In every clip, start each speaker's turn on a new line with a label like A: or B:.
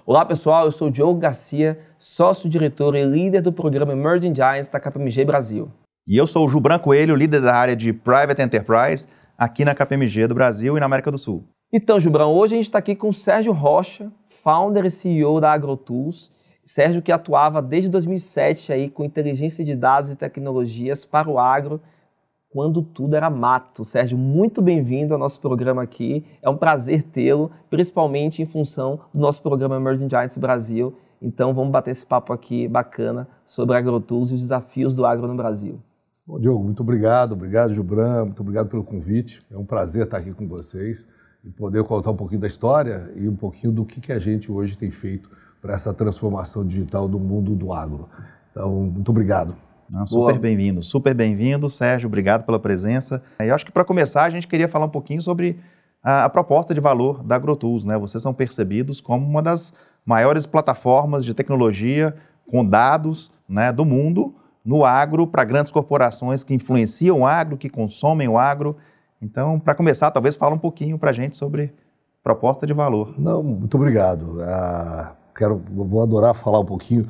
A: Olá pessoal, eu sou o Diogo Garcia, sócio-diretor e líder do programa Emerging Giants da KPMG Brasil.
B: E eu sou o Gilbran Coelho, líder da área de Private Enterprise aqui na KPMG do Brasil e na América do Sul.
A: Então, Gilbran, hoje a gente está aqui com o Sérgio Rocha, founder e CEO da AgroTools. Sérgio que atuava desde 2007 aí com inteligência de dados e tecnologias para o agro, quando tudo era mato. Sérgio, muito bem-vindo ao nosso programa aqui. É um prazer tê-lo, principalmente em função do nosso programa Emerging Giants Brasil. Então, vamos bater esse papo aqui bacana sobre a AgroTools e os desafios do agro no Brasil.
C: Bom, Diogo, muito obrigado. Obrigado, Gilbran. Muito obrigado pelo convite. É um prazer estar aqui com vocês e poder contar um pouquinho da história e um pouquinho do que a gente hoje tem feito para essa transformação digital do mundo do agro. Então, muito obrigado.
B: Super bem-vindo, Sérgio, obrigado pela presença. Eu acho que para começar a gente queria falar um pouquinho sobre a proposta de valor da AgroTools, né? Vocês são percebidos como uma das maiores plataformas de tecnologia com dados, né, do mundo no agro para grandes corporações que influenciam o agro, que consomem o agro. Então, para começar, talvez fala um pouquinho para a gente sobre proposta de valor.
C: Não, muito obrigado. Vou adorar falar um pouquinho.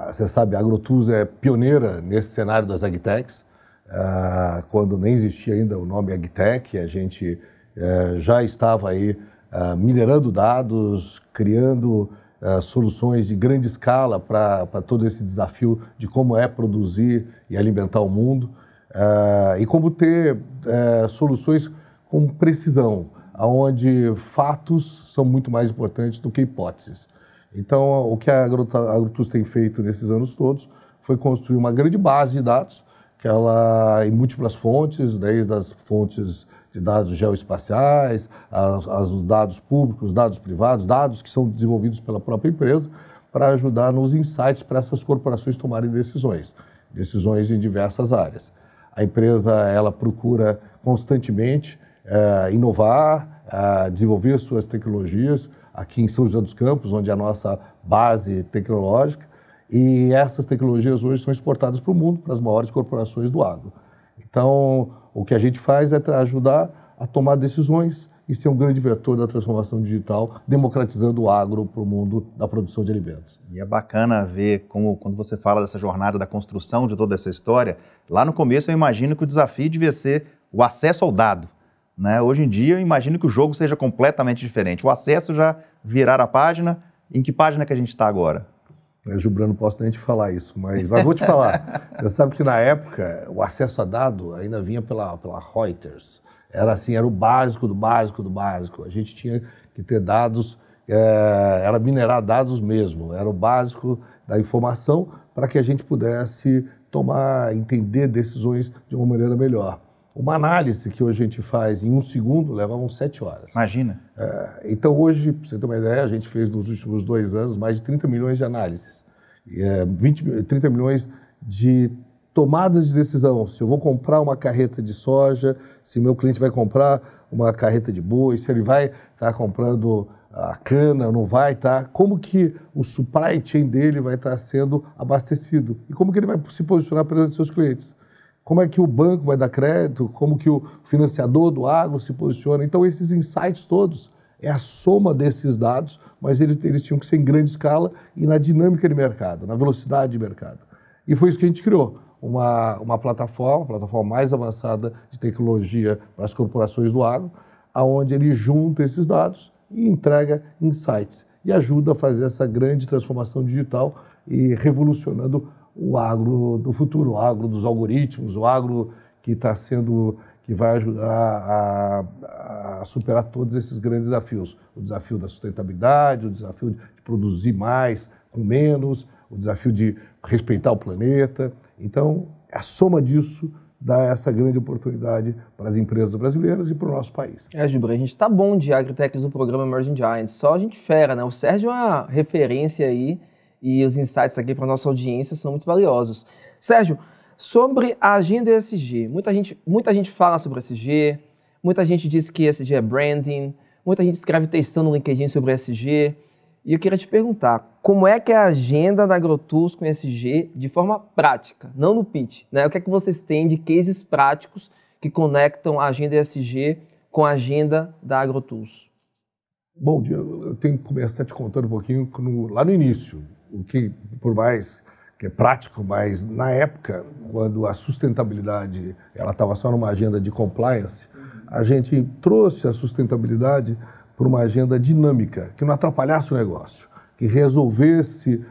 C: Você sabe, a AgroTools é pioneira nesse cenário das AgTechs. Quando nem existia ainda o nome AgTech, a gente já estava aí minerando dados, criando soluções de grande escala para todo esse desafio de como é produzir e alimentar o mundo, e como ter soluções com precisão, onde fatos são muito mais importantes do que hipóteses. Então, o que a AgroTools tem feito nesses anos todos foi construir uma grande base de dados, que ela em múltiplas fontes, desde as fontes de dados geoespaciais, os dados públicos, dados privados, dados que são desenvolvidos pela própria empresa, para ajudar nos insights para essas corporações tomarem decisões em diversas áreas. A empresa ela procura constantemente inovar, desenvolver suas tecnologias, aqui em São José dos Campos, onde é a nossa base tecnológica, e essas tecnologias hoje são exportadas para o mundo, para as maiores corporações do agro. Então, o que a gente faz é ajudar a tomar decisões e ser um grande vetor da transformação digital, democratizando o agro para o mundo da produção de alimentos.
B: E é bacana ver como, quando você fala dessa jornada da construção de toda essa história, lá no começo eu imagino que o desafio devia ser o acesso ao dado. Né? Hoje em dia, eu imagino que o jogo seja completamente diferente. O acesso já virar a página. Em que página que a gente está agora?
C: Gilbran, não posso nem te falar isso, mas vou te falar. Você sabe que na época o acesso a dado ainda vinha pela Reuters. Era assim, era o básico do básico do básico. A gente tinha que ter dados, era minerar dados mesmo. Era o básico da informação para que a gente pudesse entender decisões de uma maneira melhor. Uma análise que hoje a gente faz em 1 segundo leva uns 7 horas.
B: Imagina.
C: Então hoje, para você ter uma ideia, a gente fez nos últimos 2 anos mais de 30 milhões de análises. 30 milhões de tomadas de decisão. Se eu vou comprar uma carreta de soja, se meu cliente vai comprar uma carreta de boi, se ele vai estar comprando a cana, não vai estar, como que o supply chain dele vai estar sendo abastecido e como que ele vai se posicionar perante os seus clientes. Como é que o banco vai dar crédito, como que o financiador do agro se posiciona. Então, esses insights todos é a soma desses dados, mas eles tinham que ser em grande escala e na dinâmica de mercado, na velocidade de mercado. E foi isso que a gente criou, uma plataforma, a plataforma mais avançada de tecnologia para as corporações do agro, onde ele junta esses dados e entrega insights e ajuda a fazer essa grande transformação digital e revolucionando o agro do futuro, o agro dos algoritmos, o agro que vai ajudar a superar todos esses grandes desafios. O desafio da sustentabilidade, o desafio de produzir mais com menos, o desafio de respeitar o planeta. Então, a soma disso dá essa grande oportunidade para as empresas brasileiras e para o nosso país.
A: Gilbran, a gente tá bom de agritechs no programa Emerging Giants, só a gente fera, né? O Sérgio é uma referência aí, e os insights aqui para a nossa audiência são muito valiosos. Sérgio, sobre a agenda ESG, muita gente fala sobre ESG, muita gente diz que ESG é branding, muita gente escreve textão no LinkedIn sobre ESG, e eu queria te perguntar, como é que é a agenda da AgroTools com ESG de forma prática, não no pitch, né? O que é que vocês têm de cases práticos que conectam a agenda ESG com a agenda da AgroTools?
C: Bom, eu tenho que começar te contando um pouquinho lá no início, o que, por mais que é prático, mas na época, quando a sustentabilidade ela estava só numa agenda de compliance, a gente trouxe a sustentabilidade para uma agenda dinâmica, que não atrapalhasse o negócio, que resolvesse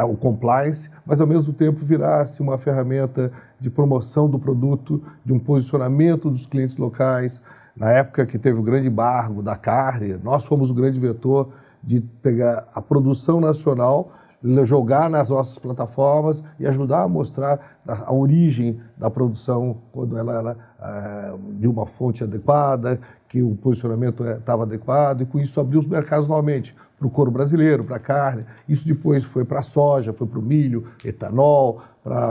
C: o compliance, mas ao mesmo tempo virasse uma ferramenta de promoção do produto, de um posicionamento dos clientes locais. Na época que teve o grande embargo da carne, nós fomos o grande vetor de pegar a produção nacional, jogar nas nossas plataformas e ajudar a mostrar a origem da produção, quando ela era de uma fonte adequada, que o posicionamento estava adequado, e com isso abriu os mercados novamente para o couro brasileiro, para a carne. Isso depois foi para a soja, foi para o milho, etanol,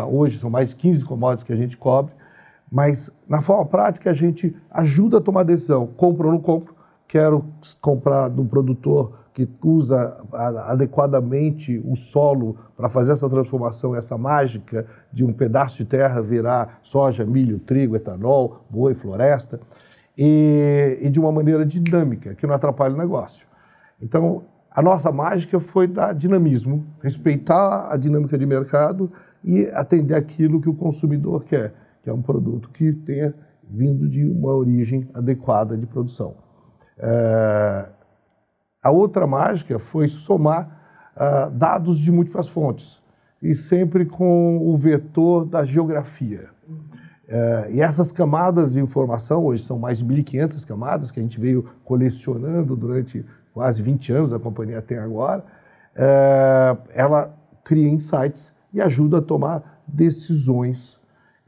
C: hoje são mais de 15 commodities que a gente cobre. Mas, na forma prática, a gente ajuda a tomar decisão. Compro ou não compro? Quero comprar de um produtor que usa adequadamente o solo para fazer essa transformação, essa mágica de um pedaço de terra virar soja, milho, trigo, etanol, boi, floresta, e de uma maneira dinâmica, que não atrapalhe o negócio. Então, a nossa mágica foi dar dinamismo, respeitar a dinâmica de mercado e atender aquilo que o consumidor quer, que é um produto que tenha vindo de uma origem adequada de produção. A outra mágica foi somar dados de múltiplas fontes, e sempre com o vetor da geografia. E essas camadas de informação, hoje são mais de 1.500 camadas, que a gente veio colecionando durante quase 20 anos, a companhia tem agora, ela cria insights e ajuda a tomar decisões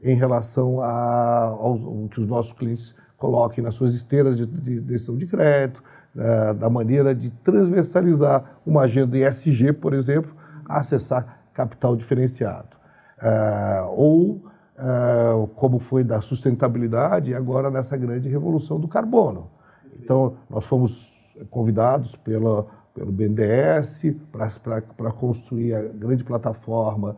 C: em relação ao que os nossos clientes coloquem nas suas esteiras de decisão de crédito, da maneira de transversalizar uma agenda ESG, por exemplo, a acessar capital diferenciado. Como foi da sustentabilidade, agora nessa grande revolução do carbono. Então, nós fomos convidados pelo BNDES para construir a grande plataforma,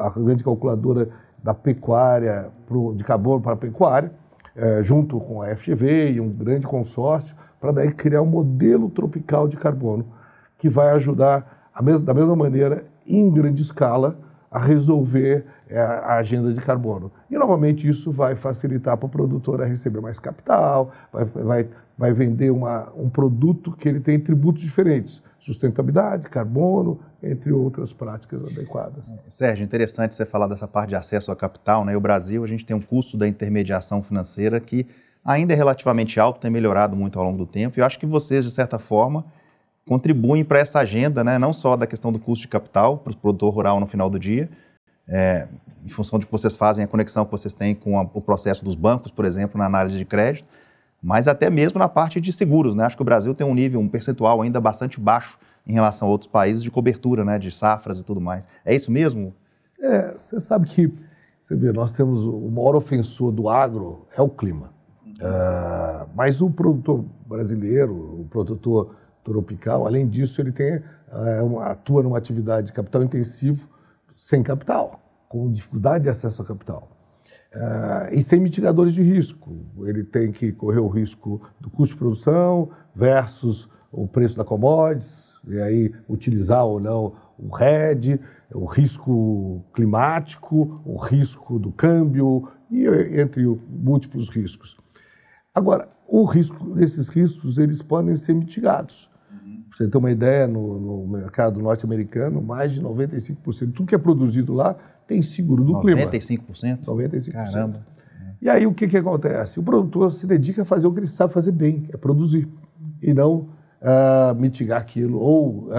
C: a grande calculadora da pecuária, de carbono para a pecuária, junto com a FGV e um grande consórcio, para daí criar um modelo tropical de carbono que vai ajudar, da mesma maneira, em grande escala, a resolver a agenda de carbono. E, novamente, isso vai facilitar para o produtor a receber mais capital, vai vender um produto que ele tem tributos diferentes, sustentabilidade, carbono, entre outras práticas adequadas.
B: Sérgio, interessante você falar dessa parte de acesso a capital, né? E o Brasil, a gente tem um custo da intermediação financeira que ainda é relativamente alto, tem melhorado muito ao longo do tempo, e eu acho que vocês, de certa forma, contribuem para essa agenda, né? Não só da questão do custo de capital para o produtor rural no final do dia, em função de que vocês fazem, a conexão que vocês têm com o processo dos bancos, por exemplo, na análise de crédito, mas até mesmo na parte de seguros, né? Acho que o Brasil tem um percentual ainda bastante baixo em relação a outros países de cobertura, né? De safras e tudo mais. É isso mesmo?
C: Você sabe que, nós temos o maior ofensor do agro é o clima. Mas o produtor brasileiro, o produtor tropical, além disso, ele atua numa atividade de capital intensivo sem capital, com dificuldade de acesso a capital. E sem mitigadores de risco. Ele tem que correr o risco do custo de produção versus o preço da commodities, e aí utilizar ou não o hedge, o risco climático, o risco do câmbio, e entre múltiplos riscos. Agora, esses riscos eles podem ser mitigados. Para você ter uma ideia, no mercado norte-americano, mais de 95%, tudo que é produzido lá tem seguro do clima.
B: 95%?
C: 95%.
B: Caramba.
C: E aí o que acontece? O produtor se dedica a fazer o que ele sabe fazer bem, é produzir, e não mitigar aquilo ou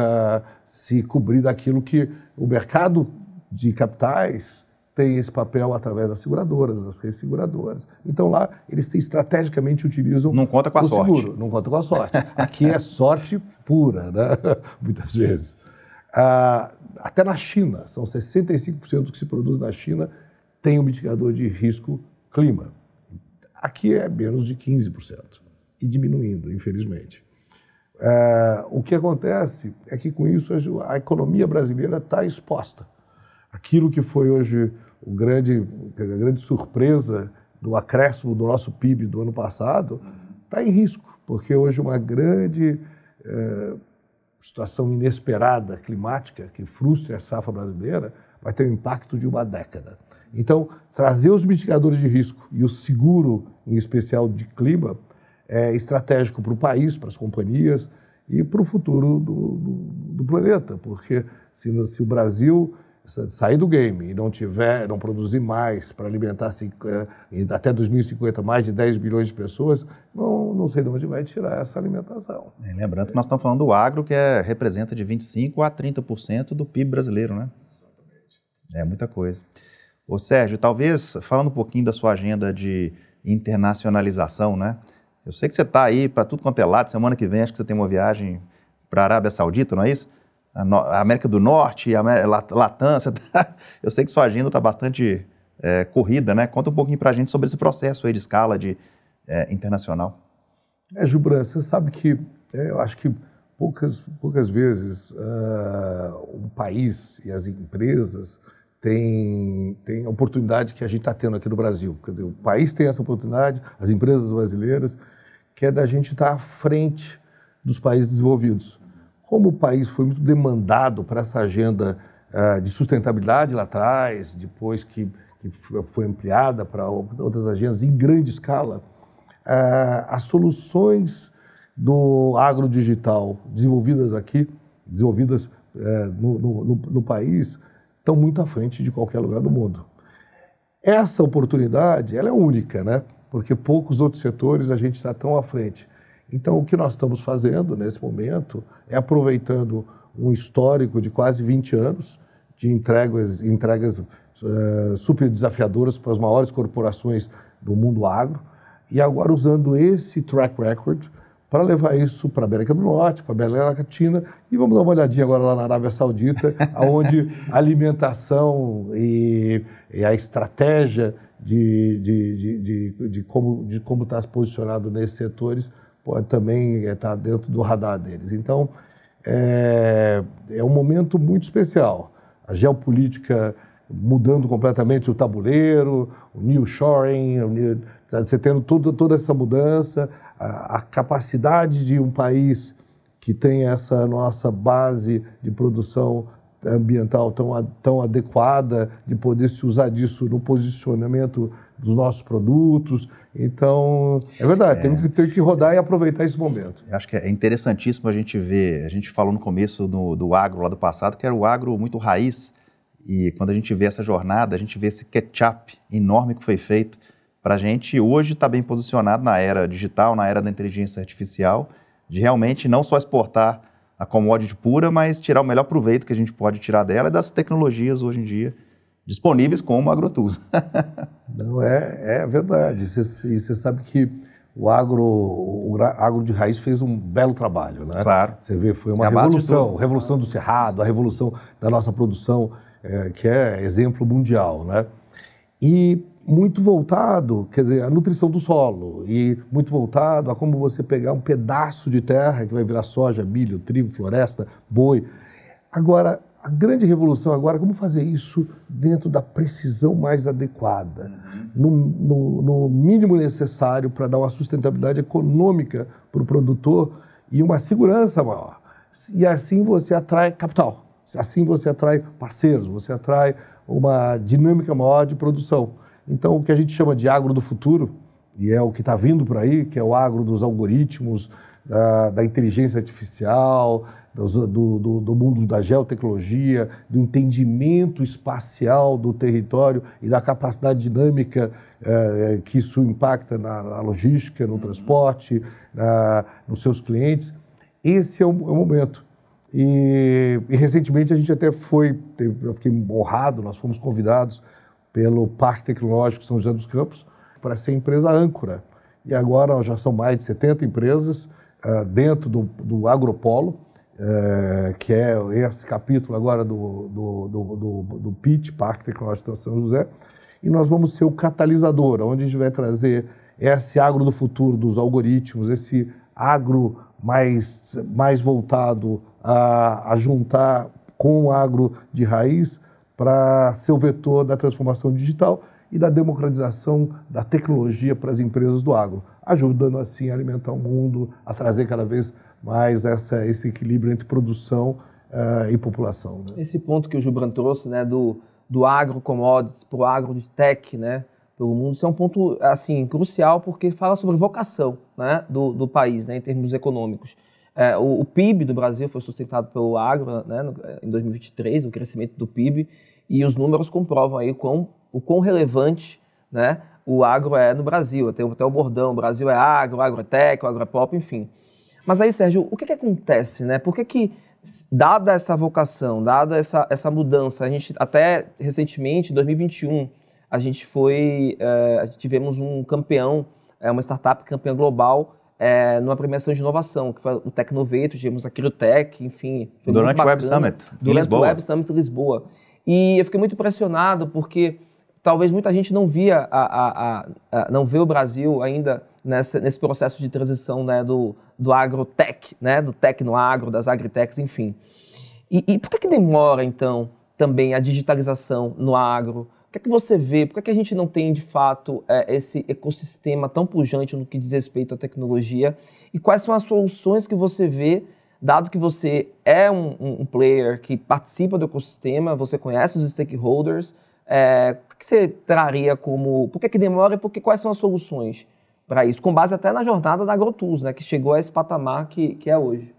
C: se cobrir daquilo que o mercado de capitais tem esse papel através das seguradoras, das resseguradoras. Então lá eles estrategicamente utilizam
B: não conta com a sorte.
C: Seguro, não conta com a sorte. Aqui é sorte pura, né? Muitas vezes. Até na China, são 65% do que se produz na China tem um mitigador de risco clima. Aqui é menos de 15% e diminuindo, infelizmente. O que acontece é que com isso a economia brasileira está exposta. Aquilo que foi hoje a grande surpresa do acréscimo do nosso PIB do ano passado está em risco, porque hoje uma grande situação inesperada climática que frustre a safra brasileira vai ter um impacto de uma década. Então, trazer os mitigadores de risco e o seguro, em especial de clima, é estratégico para o país, para as companhias e para o futuro do planeta, porque se o Brasil sair do game e não produzir mais para alimentar até 2050 mais de 10 bilhões de pessoas, não sei de onde vai tirar essa alimentação.
B: Lembrando que nós estamos falando do agro, que representa de 25% a 30% do PIB brasileiro, né?
C: Exatamente.
B: É muita coisa. Ô Sérgio, talvez, falando um pouquinho da sua agenda de internacionalização, né? Eu sei que você está aí para tudo quanto é lado, semana que vem acho que você tem uma viagem para a Arábia Saudita, não é isso? A América do Norte, a Latam, eu sei que sua agenda está bastante corrida, né? Conta um pouquinho para a gente sobre esse processo aí de escala internacional.
C: Gilbran, você sabe que eu acho que poucas vezes um país e as empresas têm a oportunidade que a gente está tendo aqui no Brasil. Quer dizer, o país tem essa oportunidade, as empresas brasileiras, que é da gente estar à frente dos países desenvolvidos. Como o país foi muito demandado para essa agenda de sustentabilidade lá atrás, depois que foi ampliada para outras agendas em grande escala, as soluções do agrodigital desenvolvidas aqui, no país, estão muito à frente de qualquer lugar do mundo. Essa oportunidade, ela é única, né? Porque poucos outros setores a gente está tão à frente. Então, o que nós estamos fazendo nesse momento é aproveitando um histórico de quase 20 anos de entregas super desafiadoras para as maiores corporações do mundo agro e agora usando esse track record para levar isso para a América do Norte, para a América Latina e vamos dar uma olhadinha agora lá na Arábia Saudita, onde a alimentação e a estratégia de como está se posicionado nesses setores pode também estar dentro do radar deles. Então, é um momento muito especial. A geopolítica mudando completamente o tabuleiro, o nearshoring, você tendo toda essa mudança, a capacidade de um país que tem essa nossa base de produção ambiental tão adequada, de poder se usar disso no posicionamento dos nossos produtos. Então, é verdade, temos que ter que rodar e aproveitar esse momento.
B: Eu acho que é interessantíssimo a gente ver, a gente falou no começo do agro lá do passado, que era o agro muito raiz, e quando a gente vê essa jornada, a gente vê esse catch-up enorme que foi feito para a gente hoje estar bem posicionado na era digital, na era da inteligência artificial, de realmente não só exportar a commodity pura, mas tirar o melhor proveito que a gente pode tirar dela e das tecnologias hoje em dia disponíveis como AgroTools.
C: Não, é verdade. Você sabe que o agro de raiz fez um belo trabalho, né?
B: Claro.
C: Você vê, foi uma revolução do cerrado, a revolução da nossa produção, que é exemplo mundial, né? E muito voltado, quer dizer, à nutrição do solo e muito voltado a como você pegar um pedaço de terra que vai virar soja, milho, trigo, floresta, boi. Agora, a grande revolução agora é como fazer isso dentro da precisão mais adequada, no mínimo necessário para dar uma sustentabilidade econômica para o produtor e uma segurança maior. E assim você atrai capital, assim você atrai parceiros, você atrai uma dinâmica maior de produção. Então, o que a gente chama de agro do futuro, e é o que está vindo por aí, que é o agro dos algoritmos, da inteligência artificial, do mundo da geotecnologia, do entendimento espacial do território e da capacidade dinâmica que isso impacta na logística, no transporte, nos seus clientes. Esse é o momento. E recentemente a gente até eu fiquei honrado, nós fomos convidados pelo Parque Tecnológico São José dos Campos para ser empresa âncora. E agora já são mais de 70 empresas dentro do Agropolo, que é esse capítulo agora do PIT, Parque Tecnológico São José, e nós vamos ser o catalisador, onde a gente vai trazer esse agro do futuro, dos algoritmos, esse agro mais voltado a juntar com o agro de raiz para ser o vetor da transformação digital e da democratização da tecnologia para as empresas do agro, ajudando assim a alimentar o mundo, a trazer cada vez mais esse equilíbrio entre produção e população. Né?
A: Esse ponto que o Gilbran trouxe, né, do agro commodities para o agro de tech, né, pelo mundo, isso é um ponto assim, crucial, porque fala sobre vocação, né, do país, né, em termos econômicos. O PIB do Brasil foi sustentado pelo agro, né, em 2023, o crescimento do PIB, e os números comprovam aí o quão relevante, né, o agro é no Brasil. Até o bordão, o Brasil é agro é tech, o agro é pop, enfim. Mas aí, Sérgio, o que acontece, né? Por que, dada essa vocação, dada essa mudança, a gente até recentemente, em 2021, a gente tivemos um campeão, uma startup campeã global, numa premiação de inovação, que foi o Tecnovator, tivemos a Criotech, enfim. Foi
B: durante o Web Summit
A: durante o Web Summit Lisboa. E eu fiquei muito impressionado porque talvez muita gente não via não vê o Brasil ainda nesse processo de transição, né, do agrotech, né, do tech no agro, das agritechs, enfim. E por que demora, então, também a digitalização no agro? O que você vê? Por que a gente não tem, de fato, esse ecossistema tão pujante no que diz respeito à tecnologia? E quais são as soluções que você vê, dado que você é um player que participa do ecossistema, você conhece os stakeholders, o que você traria como... Por que demora e quais são as soluções para isso? Com base até na jornada da AgroTools, né, que chegou a esse patamar que é hoje.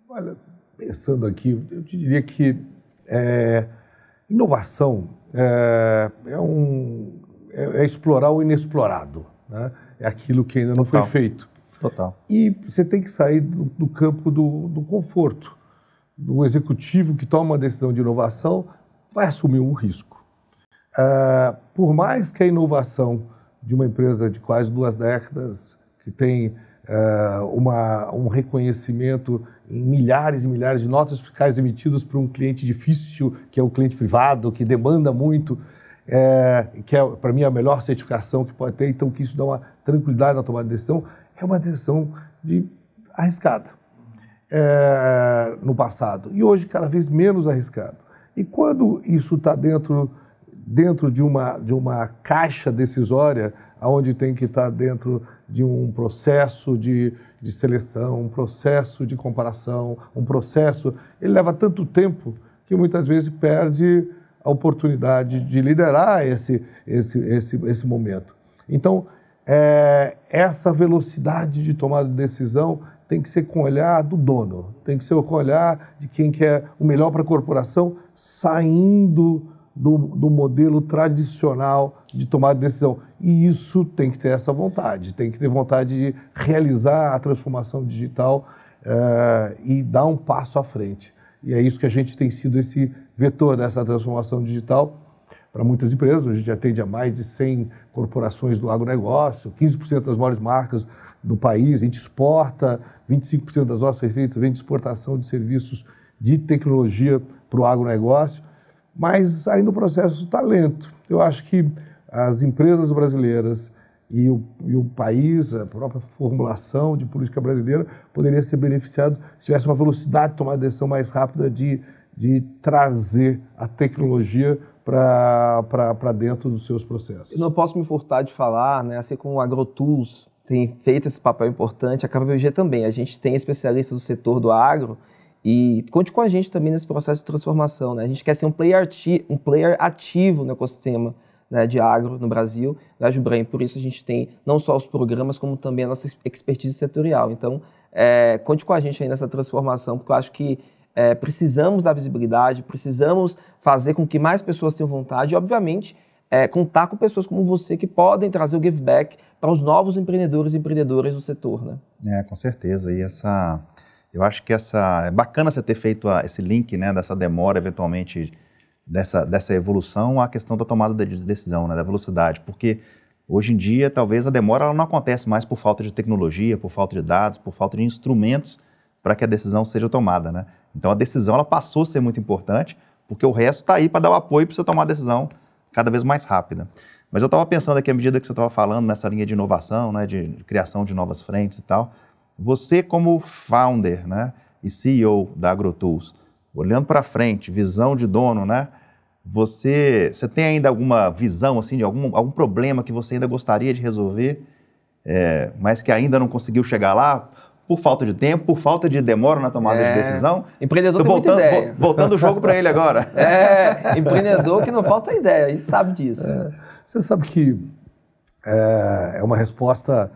C: Olha, pensando aqui, eu te diria que inovação é explorar o inexplorado, né? É aquilo que ainda não foi feito.
B: Total.
C: E você tem que sair do campo do conforto. O executivo que toma uma decisão de inovação vai assumir um risco. Por mais que a inovação de uma empresa de quase 2 décadas, que tem um reconhecimento em milhares e milhares de notas fiscais emitidas por um cliente difícil, que é o cliente privado, que demanda muito, que é, para mim, a melhor certificação que pode ter, então que isso dá uma tranquilidade na tomada de decisão, é uma decisão arriscada no passado, e hoje cada vez menos arriscado. E quando isso está dentro de uma caixa decisória, onde tem que estar dentro de um processo de seleção, um processo de comparação, um processo... Ele leva tanto tempo que muitas vezes perde a oportunidade de liderar esse momento. Então, essa velocidade de tomada de decisão tem que ser com o olhar do dono, tem que ser com o olhar de quem quer o melhor para a corporação, saindo do modelo tradicional de tomar decisão. E isso tem que ter essa vontade, tem que ter vontade de realizar a transformação digital e dar um passo à frente. E é isso que a gente tem sido esse vetor dessa transformação digital para muitas empresas. A gente atende a mais de 100 corporações do agronegócio, 15% das maiores marcas do país, a gente exporta, 25% das nossas receitas vem de exportação de serviços de tecnologia para o agronegócio. Mas ainda o processo está lento. Eu acho que as empresas brasileiras e o país, a própria formulação de política brasileira, poderia ser beneficiado se tivesse uma velocidade de tomar decisão mais rápida de trazer a tecnologia para dentro dos seus processos.
A: Eu não posso me furtar de falar, né, assim como o AgroTools tem feito esse papel importante, a KPMG também. A gente tem especialistas do setor do agro. E conte com a gente também nesse processo de transformação, né? A gente quer ser um player ativo no ecossistema, né, de agro no Brasil, né, Gilbran? Por isso a gente tem não só os programas, como também a nossa expertise setorial. Então, conte com a gente aí nessa transformação, porque eu acho que precisamos da visibilidade, precisamos fazer com que mais pessoas tenham vontade e, obviamente, contar com pessoas como você que podem trazer o give back para os novos empreendedores e empreendedoras do setor, né?
B: Com certeza. E eu acho que é bacana você ter feito esse link, né, dessa demora, eventualmente, dessa evolução à questão da tomada de decisão, né, da velocidade, porque hoje em dia, talvez a demora ela não acontece mais por falta de tecnologia, por falta de dados, por falta de instrumentos para que a decisão seja tomada, né? Então a decisão ela passou a ser muito importante, porque o resto está aí para dar o apoio para você tomar a decisão cada vez mais rápida. Mas eu estava pensando aqui, à medida que você estava falando, nessa linha de inovação, né, de criação de novas frentes e tal, você como founder, né, e CEO da AgroTools, olhando para frente, visão de dono, né, você tem ainda alguma visão assim, de algum problema que você ainda gostaria de resolver, mas que ainda não conseguiu chegar lá? Por falta de tempo, por falta de demora na tomada de decisão?
A: Empreendedor tem muita ideia.
B: Voltando o jogo para ele agora.
A: Empreendedor que não falta ideia, a gente sabe disso.
C: Você sabe que é uma resposta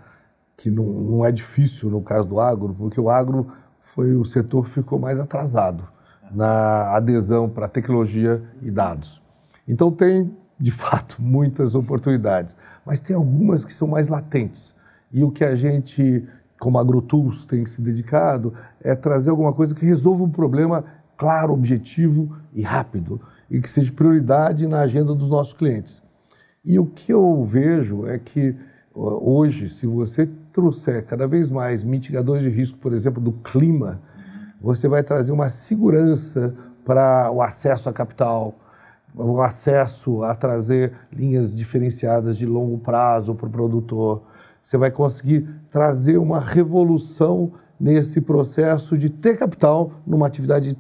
C: que não é difícil no caso do agro, porque o agro foi o setor que ficou mais atrasado na adesão para tecnologia e dados. Então tem, de fato, muitas oportunidades, mas tem algumas que são mais latentes. E o que a gente, como AgroTools, tem se dedicado é trazer alguma coisa que resolva um problema claro, objetivo e rápido, e que seja prioridade na agenda dos nossos clientes. E o que eu vejo é que hoje, se você trouxer cada vez mais mitigadores de risco, por exemplo, do clima, você vai trazer uma segurança para o acesso a capital, o acesso a trazer linhas diferenciadas de longo prazo para o produtor. Você vai conseguir trazer uma revolução nesse processo de ter capital numa atividade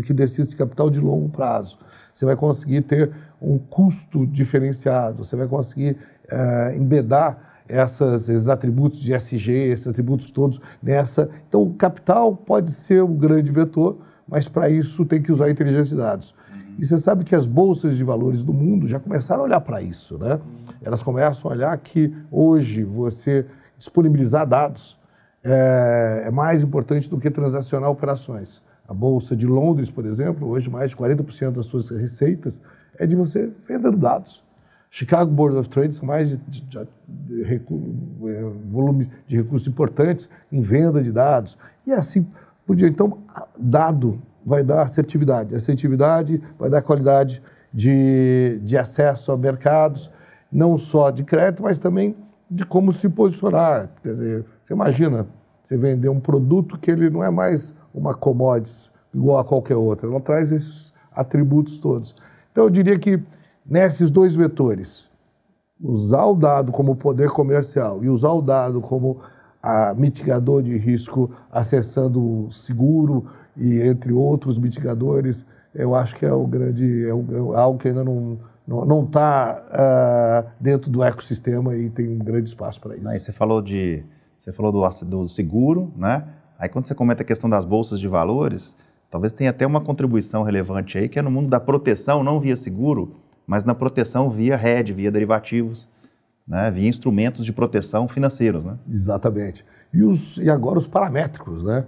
C: que necessita de capital de longo prazo. Você vai conseguir ter um custo diferenciado, você vai conseguir embedar esses atributos de SG, esses atributos todos nessa. Então, o capital pode ser um grande vetor, mas para isso tem que usar a inteligência de dados. E você sabe que as bolsas de valores do mundo já começaram a olhar para isso, né? Elas começam a olhar que hoje você disponibilizar dados é mais importante do que transacionar operações. A Bolsa de Londres, por exemplo, hoje mais de 40% das suas receitas é de você vendendo dados. Chicago Board of Trade são mais volume de recursos importantes em venda de dados. E assim por diante. Então, dado vai dar assertividade. Assertividade vai dar qualidade de acesso a mercados, não só de crédito, mas também de como se posicionar. Quer dizer, você imagina, você vender um produto que ele não é mais uma commodity igual a qualquer outra. Ela traz esses atributos todos. Então, eu diria que nesses dois vetores, usar o dado como poder comercial e usar o dado como mitigador de risco, acessando o seguro e entre outros mitigadores, eu acho que é algo que ainda não está dentro do ecossistema e tem um grande espaço para isso.
B: Aí você falou do seguro, né? Aí quando você comenta a questão das bolsas de valores, talvez tenha até uma contribuição relevante aí, que é no mundo da proteção, não via seguro, mas na proteção via hedge, via derivativos, né? Via instrumentos de proteção financeiros, né?
C: Exatamente. E agora os paramétricos, né?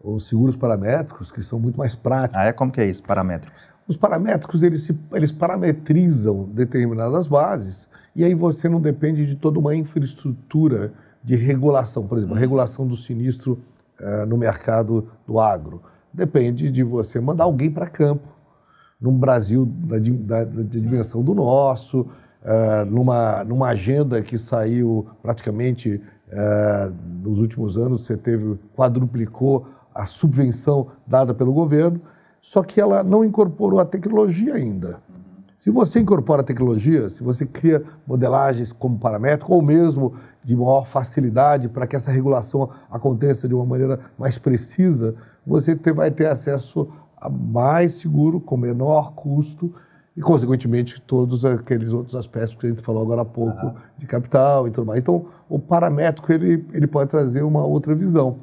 C: Os seguros paramétricos, que são muito mais práticos.
B: Como que é isso, paramétricos? Os
C: paramétricos, eles parametrizam determinadas bases e aí você não depende de toda uma infraestrutura de regulação. Por exemplo, a regulação do sinistro no mercado do agro. Depende de você mandar alguém para campo, num Brasil da dimensão do nosso, numa agenda que saiu praticamente nos últimos anos, você quadruplicou a subvenção dada pelo governo, só que ela não incorporou a tecnologia ainda. Se você incorpora a tecnologia, se você cria modelagens como paramétrico, ou mesmo de maior facilidade para que essa regulação aconteça de uma maneira mais precisa, você vai ter acesso a mais seguro, com menor custo e, consequentemente, todos aqueles outros aspectos que a gente falou agora há pouco, de capital e tudo mais. Então, o paramétrico ele pode trazer uma outra visão,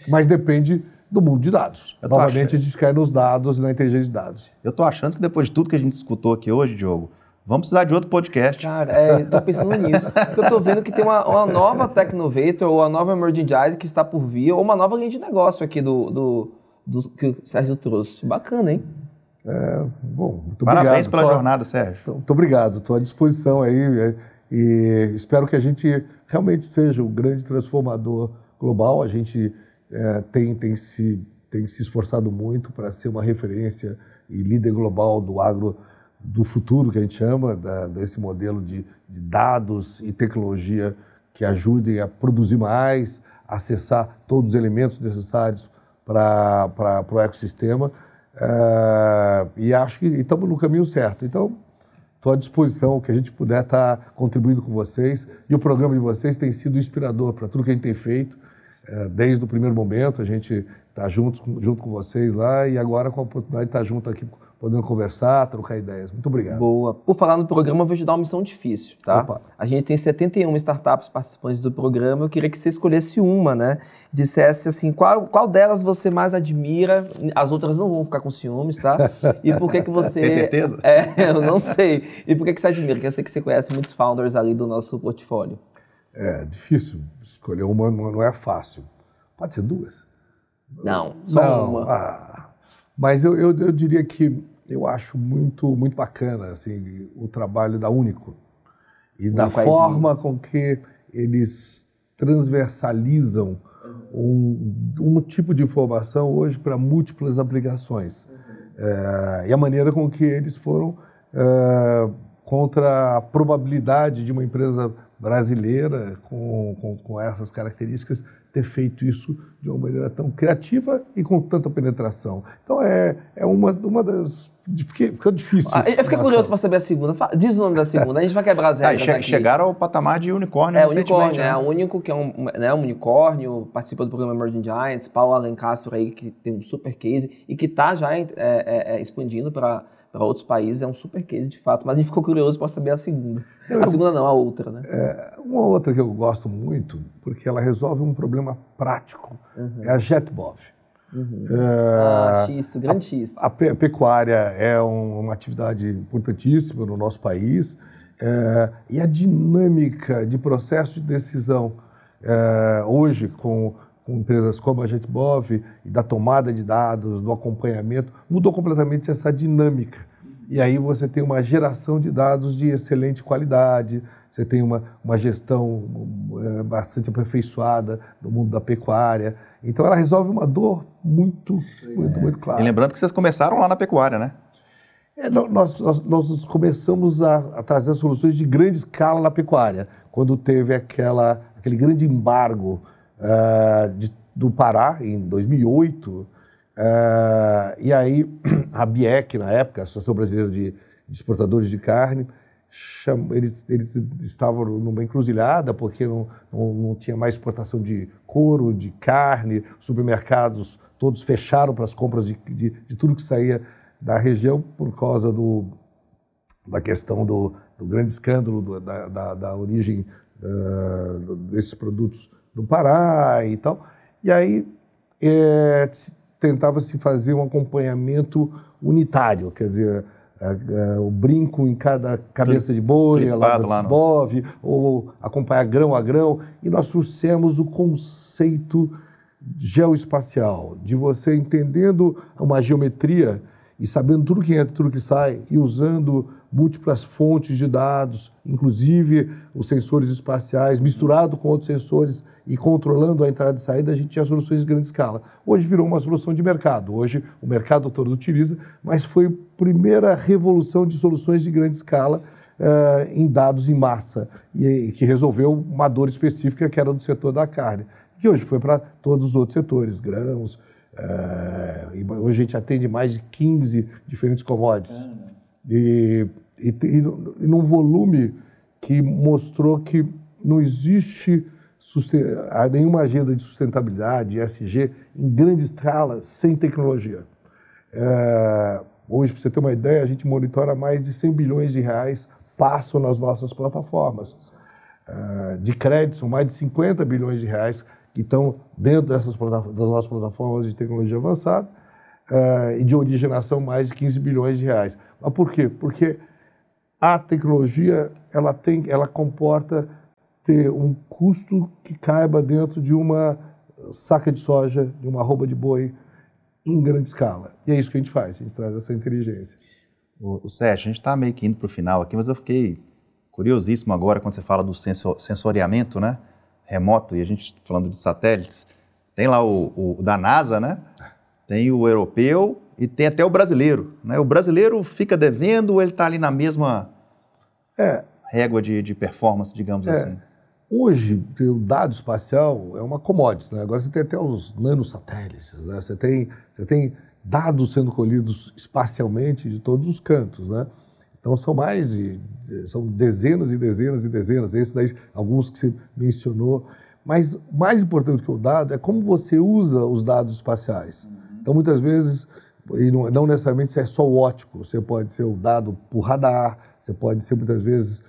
C: mas depende do mundo de dados. Novamente, a gente cai nos dados e na inteligência de dados.
B: Eu estou achando que depois de tudo que a gente escutou aqui hoje, Diogo, vamos precisar de outro podcast.
A: Cara, estou pensando nisso. Porque eu estou vendo que tem uma nova Technovator ou uma nova Emerging Giants que está por vir, ou uma nova linha de negócio aqui que o Sérgio trouxe. Bacana, hein?
C: Bom, muito
B: Parabéns
C: obrigado.
B: Pela jornada, Sérgio.
C: Muito obrigado. Estou à disposição aí e espero que a gente realmente seja o grande transformador global. A gente tem se esforçado muito para ser uma referência e líder global do agro do futuro, que a gente chama, desse modelo de dados e tecnologia que ajudem a produzir mais, acessar todos os elementos necessários para o ecossistema. E acho que estamos no caminho certo. Então, estou à disposição, que a gente puder estar contribuindo com vocês. E o programa de vocês tem sido inspirador para tudo que a gente tem feito. Desde o primeiro momento, a gente está junto com vocês lá e agora com a oportunidade de estar junto aqui podendo conversar, trocar ideias. Muito obrigado.
A: Boa. Por falar no programa, eu vou te dar uma missão difícil, tá?
C: Opa.
A: A gente tem 71 startups participantes do programa, eu queria que você escolhesse uma, né? Dissesse assim, qual delas você mais admira, as outras não vão ficar com ciúmes, tá? E por que você...
B: Tem certeza?
A: Eu não sei. E por que você admira? Porque eu sei que você conhece muitos founders ali do nosso portfólio.
C: É difícil escolher uma, não é fácil. Pode ser duas?
A: Não, só uma.
C: Mas eu diria que eu acho muito bacana assim, o trabalho da Único e da forma com que eles transversalizam um tipo de informação hoje para múltiplas aplicações. E a maneira com que eles foram contra a probabilidade de uma empresa brasileira com essas características ter feito isso de uma maneira tão criativa e com tanta penetração. Então é uma das... Fica difícil.
A: Eu fiquei curioso para saber a segunda. Diz o nome da segunda, a gente vai quebrar as regras aqui.
B: Chegaram ao patamar de unicórnio recentemente.
A: Unicórnio, né? A Único, que é um unicórnio, participa do programa Emerging Giants, Paulo Alencastro aí, que tem um super case e que está já expandindo para outros países, é um super case de fato, mas a gente ficou curioso para saber a segunda. A segunda não, a outra, né?
C: Uma outra que eu gosto muito, porque ela resolve um problema prático, é a JetBov.
A: Xisto, grande xisto.
C: A pecuária é uma atividade importantíssima no nosso país e a dinâmica de processo de decisão hoje com empresas como a JetBov e da tomada de dados, do acompanhamento, mudou completamente essa dinâmica. E aí você tem uma geração de dados de excelente qualidade, você tem uma gestão bastante aperfeiçoada no mundo da pecuária. Então ela resolve uma dor muito clara.
B: E lembrando que vocês começaram lá na pecuária, né?
C: Nós começamos a trazer soluções de grande escala na pecuária, quando teve aquele grande embargo do Pará, em 2008, e aí a BIEC, na época, a Associação Brasileira de Exportadores de Carne, eles estavam numa encruzilhada, porque não tinha mais exportação de couro, de carne, supermercados todos fecharam para as compras de tudo que saía da região por causa da questão do grande escândalo da origem desses produtos do Pará e tal. E aí tentava-se fazer um acompanhamento unitário, quer dizer, o brinco em cada cabeça de boi, lá da CIBOV, ou acompanhar grão a grão. E nós trouxemos o conceito geoespacial, de você entendendo uma geometria e sabendo tudo que entra e tudo que sai, e usando múltiplas fontes de dados, inclusive os sensores espaciais, misturado com outros sensores e controlando a entrada e saída, a gente tinha soluções de grande escala. Hoje virou uma solução de mercado. Hoje o mercado todo utiliza, mas foi a primeira revolução de soluções de grande escala em dados em massa, e que resolveu uma dor específica que era do setor da carne, que hoje foi para todos os outros setores, grãos. Hoje a gente atende mais de 15 diferentes commodities. E num volume que mostrou que não existe nenhuma agenda de sustentabilidade, ESG, em grande escala, sem tecnologia. Hoje, para você ter uma ideia, a gente monitora mais de 100 bilhões de reais passam nas nossas plataformas. De crédito, são mais de 50 bilhões de reais que estão dentro das nossas plataformas de tecnologia avançada, e de originação mais de 15 bilhões de reais. Mas por quê? Porque a tecnologia ela comporta ter um custo que caiba dentro de uma saca de soja, de uma arroba de boi em grande escala. E é isso que a gente faz, a gente traz essa inteligência.
B: O Sérgio, a gente está meio que indo para o final aqui, mas eu fiquei curiosíssimo agora quando você fala do sensoriamento, né? Remoto, e a gente falando de satélites. Tem lá o da NASA, né? Tem o europeu e tem até o brasileiro, né? O brasileiro fica devendo ou ele está ali na mesma régua de performance, digamos assim?
C: Hoje, o dado espacial é uma commodity, né? Agora você tem até os nanosatélites, né? Você tem dados sendo colhidos espacialmente de todos os cantos, né? Então são dezenas e dezenas e dezenas, esses daí, alguns que você mencionou. Mas mais importante que o dado é como você usa os dados espaciais. Então, muitas vezes, e não necessariamente você é só o ótico, você pode ser o dado por radar, você pode ser muitas vezes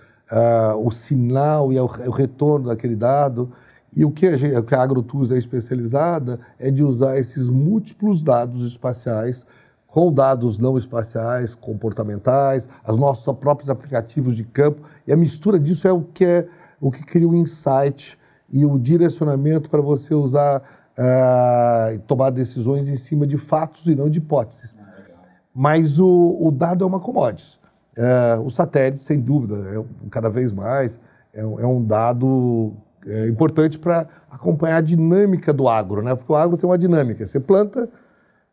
C: o sinal e o retorno daquele dado. E o que a AgroTools é especializada é de usar esses múltiplos dados espaciais com dados não espaciais, comportamentais, os nossos próprios aplicativos de campo, e a mistura disso é o que cria o insight e o direcionamento para você usar e tomar decisões em cima de fatos e não de hipóteses. Mas o dado é uma commodity. O satélite, sem dúvida, cada vez mais, é um dado importante para acompanhar a dinâmica do agro, né? Porque o agro tem uma dinâmica. Você planta,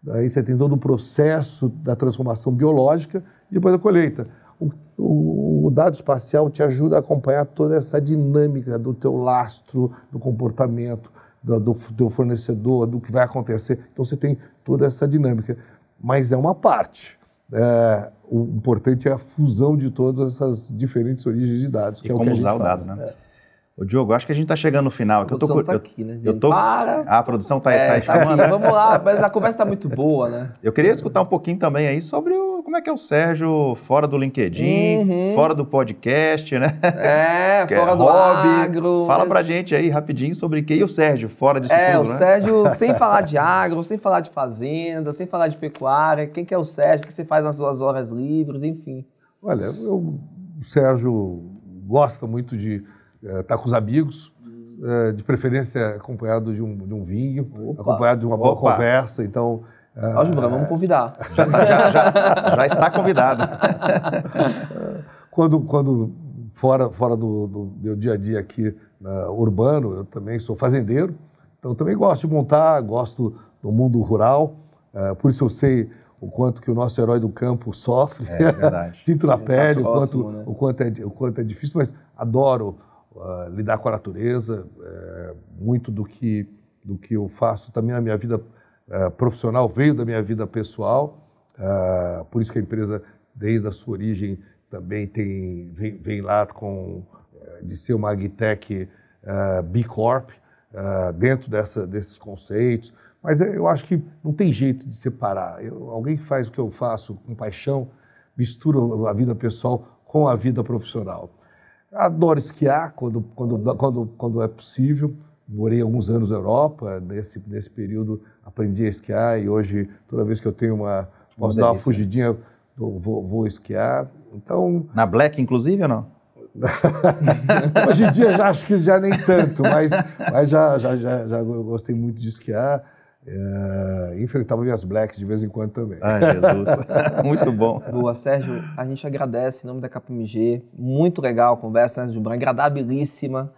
C: daí você tem todo o processo da transformação biológica e depois a colheita. O dado espacial te ajuda a acompanhar toda essa dinâmica do teu lastro, do comportamento, do teu fornecedor, do que vai acontecer. Então você tem toda essa dinâmica. Mas é uma parte. O importante é a fusão de todas essas diferentes origens de dados.
B: E como usar o dado, né? Ô, Diogo, acho que a gente está chegando no final.
A: A produção está aqui, né?
B: A produção está
A: chamando, né? Vamos lá, mas a conversa está muito boa, né?
B: Eu queria escutar um pouquinho também aí sobre como é que é o Sérgio fora do LinkedIn, fora do podcast, né?
A: Fora do agro.
B: Fala pra gente aí rapidinho sobre quem é o Sérgio fora disso tudo, né?
A: O Sérgio, sem falar de agro, sem falar de fazenda, sem falar de pecuária, quem que é o Sérgio, o que você faz nas suas horas livres, enfim.
C: Olha, o Sérgio gosta muito de estar com os amigos, de preferência acompanhado de um vinho, acompanhado de uma boa conversa, então...
A: Gibran, vamos convidar.
B: Já está convidado.
C: Quando fora do meu dia a dia aqui urbano, eu também sou fazendeiro, então eu também gosto de montar, gosto do mundo rural, por isso eu sei o quanto que o nosso herói do campo sofre,
B: verdade.
C: Sinto na pele
A: próximo,
C: o quanto é difícil, mas adoro lidar com a natureza, muito do que eu faço também na minha vida profissional veio da minha vida pessoal, por isso que a empresa, desde a sua origem, também vem lá de ser uma agtech B Corp, dentro desses conceitos, mas eu acho que não tem jeito de separar. Alguém que faz o que eu faço com paixão, mistura a vida pessoal com a vida profissional. Adoro esquiar quando é possível. Morei alguns anos na Europa, nesse período aprendi a esquiar e hoje, toda vez que eu tenho posso dar uma fugidinha, vou esquiar. Então,
B: na Black, inclusive, ou não?
C: Hoje em dia acho que já nem tanto, mas já gostei muito de esquiar. Enfrentava minhas Blacks de vez em quando também.
B: Jesus, muito bom.
A: Boa, Sérgio, a gente agradece em nome da KPMG, muito legal a conversa, né, Gibran? Agradabilíssima.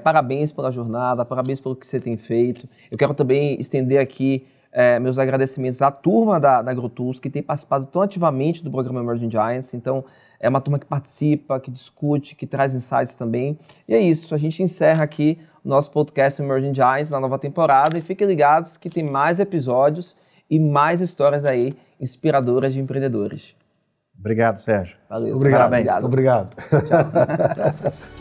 A: Parabéns pela jornada, parabéns pelo que você tem feito. Eu quero também estender aqui meus agradecimentos à turma da AgroTools, que tem participado tão ativamente do programa Emerging Giants. Então, é uma turma que participa, que discute, que traz insights também. E é isso, a gente encerra aqui o nosso podcast Emerging Giants na nova temporada. E fiquem ligados que tem mais episódios e mais histórias aí inspiradoras de empreendedores.
B: Obrigado, Sérgio.
A: Valeu,
C: obrigado.
A: Parabéns.
C: Obrigado.
A: Tchau.